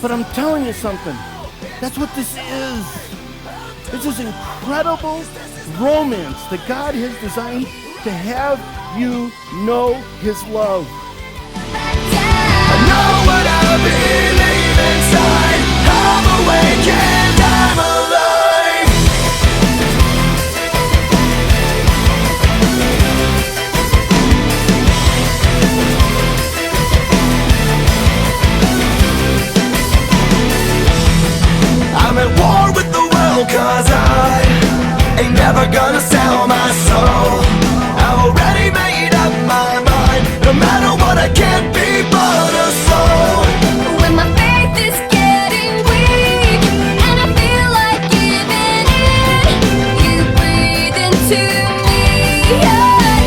But I'm telling you something. That's what this is. It's this incredible romance that God has designed to have you know His love. I know what I believe inside. I'm awake and I'm alive. I'm at war with the world, 'cause I ain't never gonna sell my soul. I've already made up my mind. No matter what, I can't be but a soul. When my faith is getting weak and I feel like giving in, you breathe into me again.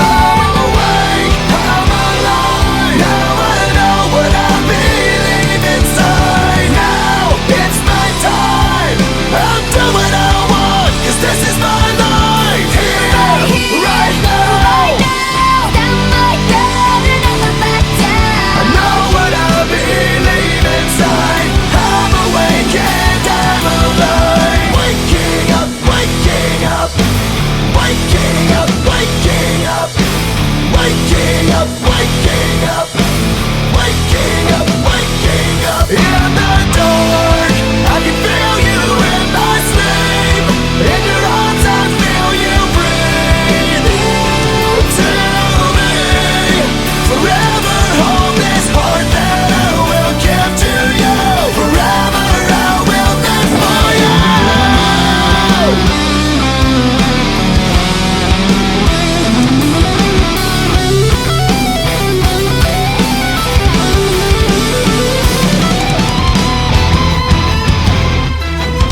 I'm awake, I'm alive. Now I know what I believe inside. Now it's my time. I'll do what I want, 'cause this is my life. Here, right now. Stand my ground and never back down. I know what I believe inside. I'm awake and I'm alive. Waking up, waking up. Waking up, waking up. Waking up, waking up. Waking up, waking up. In the dark, I can feel you in my sleep. In your arms, I feel you breathe into me. Forever hold this heart that I will give to you. Forever I will live for you.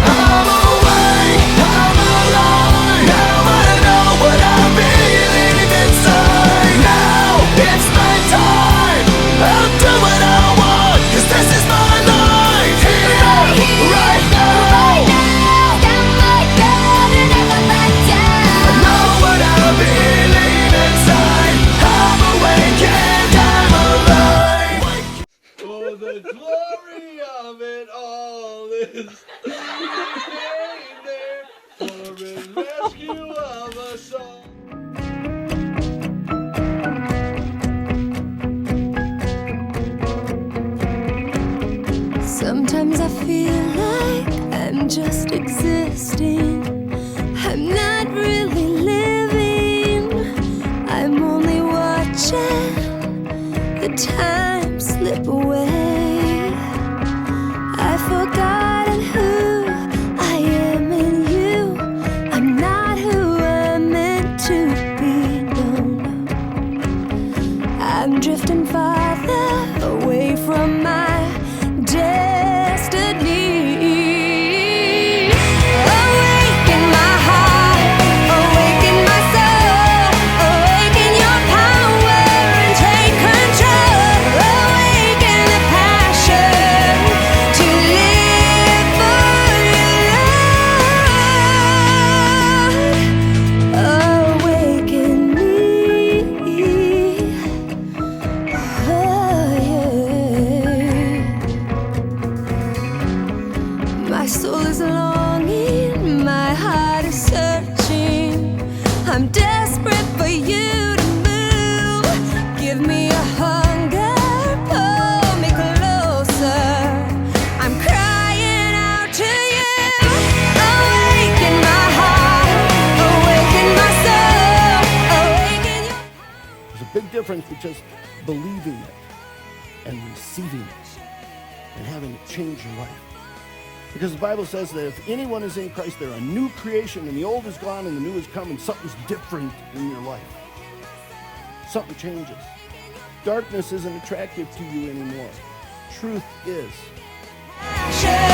I'm awake, I'm alive. Now I know what I believe inside. Now it's my time. I'll do what I want, 'cause this is my life. Here, right now. Stand my ground and never back down. I know what I believe inside. I'm awake and I'm alive. Oh, the glory of it all is there for the rescue of us all. Sometimes I feel like I'm just existing. I'm not really living. I'm only watching the time slip away. I've forgotten who I am in you. I'm not who I'm meant to be. No, no. I'm drifting farther away from my destiny. Awaken my heart, awaken my soul, awaken your power and take control. Awaken the passion to live for you, Lord. Awaken me. Oh, yeah. My soul is longing, my heart is searching. I'm desperate for you to move. Give me a hunger, pull me closer. I'm crying out to you. Awaken my heart, awaken my soul, awaken your There's a big difference between just believing it and receiving it and having it change your life. Because the Bible says that if anyone is in Christ, they're a new creation, and the old is gone and the new is come, and something's different in your life. Something changes. Darkness isn't attractive to you anymore. Truth is. passion.